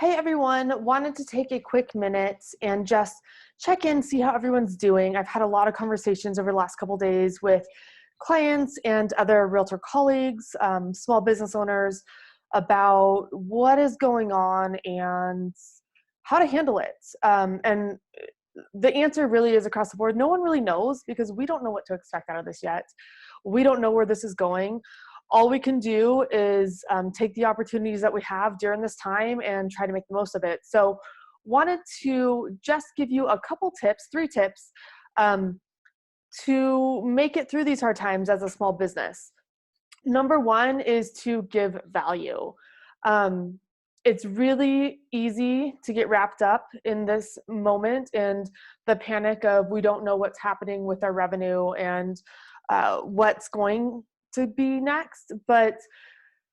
Hey everyone, wanted to take a quick minute and just check in, see how everyone's doing. I've had a lot of conversations over the last couple days with clients and other realtor colleagues, small business owners about what is going on and how to handle it. And the answer really is across the board. No one really knows because we don't know what to expect out of this yet. We don't know where this is going. All we can do is take the opportunities that we have during this time and try to make the most of it. So wanted to just give you a couple tips, 3 tips, to make it through these hard times as a small business. Number one is to give value. It's really easy to get wrapped up in this moment and the panic of we don't know what's happening with our revenue and what's going to be next. But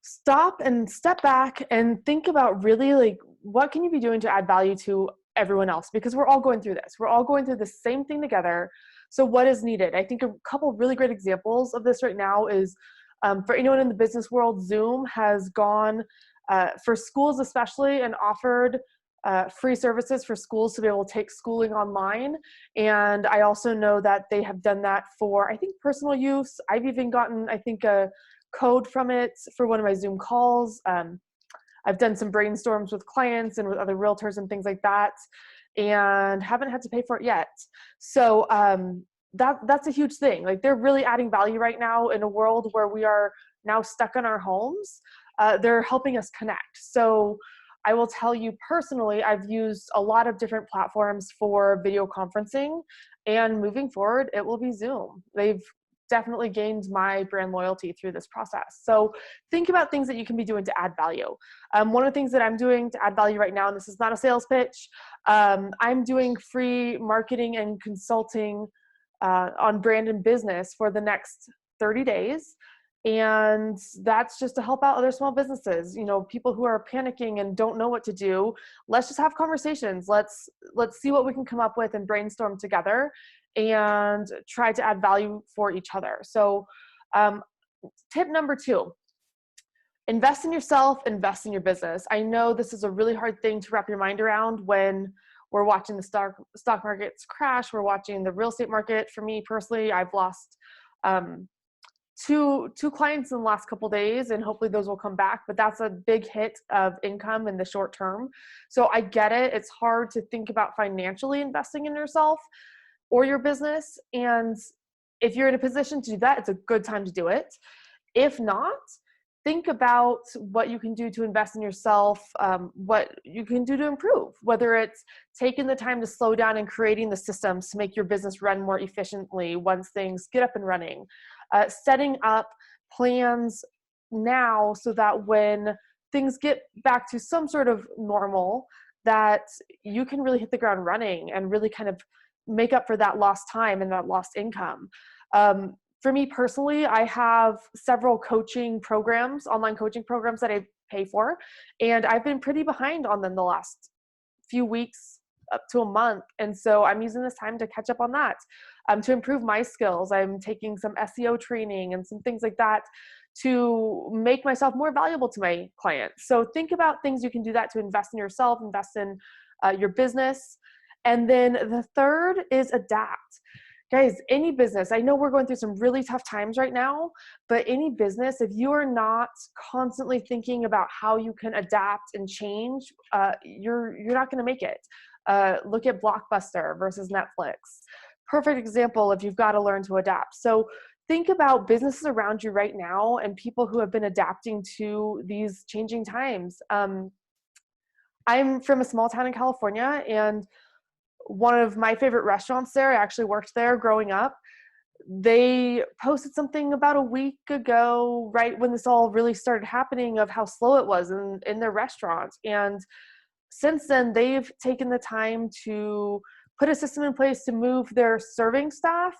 stop and step back and think about really like what can you be doing to add value to everyone else, because we're all going through this. We're all going through the same thing together. So what is needed? I think a couple of really great examples of this right now is for anyone in the business world, Zoom has gone for schools especially and offered free services for schools to be able to take schooling online. And I also know that they have done that for, I think, personal use. I've even gotten, I think, a code from it for one of my Zoom calls. I've done some brainstorms with clients and with other realtors and things like that, and haven't had to pay for it yet. So that's a huge thing. Like, they're really adding value right now in a world where we are now stuck in our homes. They're helping us connect. So I will tell you personally, I've used a lot of different platforms for video conferencing, and moving forward, it will be Zoom. They've definitely gained my brand loyalty through this process. So think about things that you can be doing to add value. One of the things that I'm doing to add value right now, and this is not a sales pitch, I'm doing free marketing and consulting on brand and business for the next 30 days. And that's just to help out other small businesses, you know, people who are panicking and don't know what to do. Let's just have conversations. Let's see what we can come up with and brainstorm together and try to add value for each other. So tip number 2, invest in yourself, invest in your business. I know this is a really hard thing to wrap your mind around when we're watching the stock markets crash. We're watching the real estate market. For me personally, I've lost two clients in the last couple of days, and hopefully those will come back, but that's a big hit of income in the short term. So I get it. It's hard to think about financially investing in yourself or your business. And if you're in a position to do that, it's a good time to do it. If not, think about what you can do to invest in yourself, what you can do to improve, whether it's taking the time to slow down and creating the systems to make your business run more efficiently once things get up and running, setting up plans now so that when things get back to some sort of normal, that you can really hit the ground running and really kind of make up for that lost time and that lost income. For me personally, I have several coaching programs, online coaching programs that I pay for, and I've been pretty behind on them the last few weeks up to a month. And so I'm using this time to catch up on that, to improve my skills. I'm taking some SEO training and some things like that to make myself more valuable to my clients. So think about things you can do that to invest in yourself, invest in your business. And then the third is adapt. Guys, any business, I know we're going through some really tough times right now, but any business, if you are not constantly thinking about how you can adapt and change, you're not going to make it. Look at Blockbuster versus Netflix. Perfect example if you've got to learn to adapt. So think about businesses around you right now and people who have been adapting to these changing times. I'm from a small town in California, and one of my favorite restaurants there, I actually worked there growing up. They posted something about a week ago, right when this all really started happening, of how slow it was in their restaurant. And since then, they've taken the time to put a system in place to move their serving staff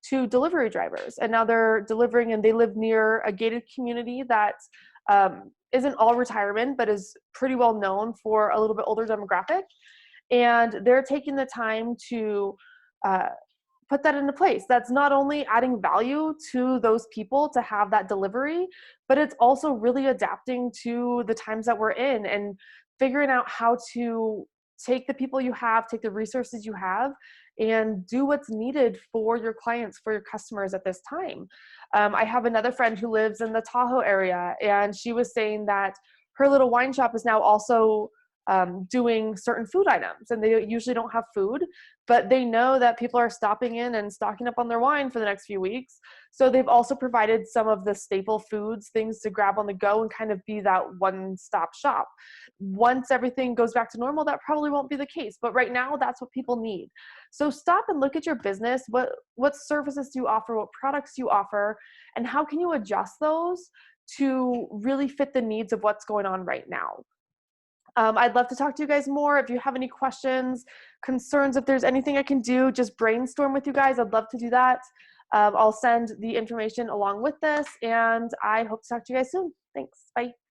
to delivery drivers. And now they're delivering, and they live near a gated community that isn't all retirement, but is pretty well known for a little bit older demographic. And they're taking the time to put that into place. That's not only adding value to those people to have that delivery, but it's also really adapting to the times that we're in and figuring out how to take the people you have, take the resources you have, and do what's needed for your clients, for your customers at this time. I have another friend who lives in the Tahoe area, and she was saying that her little wine shop is now also doing certain food items, and they usually don't have food, but they know that people are stopping in and stocking up on their wine for the next few weeks. So they've also provided some of the staple foods, things to grab on the go and kind of be that one-stop shop. Once everything goes back to normal, that probably won't be the case, but right now that's what people need. So stop and look at your business. What services do you offer? What products do you offer? And how can you adjust those to really fit the needs of what's going on right now? I'd love to talk to you guys more. If you have any questions, concerns, if there's anything I can do, just brainstorm with you guys. I'd love to do that. I'll send the information along with this, and I hope to talk to you guys soon. Thanks. Bye.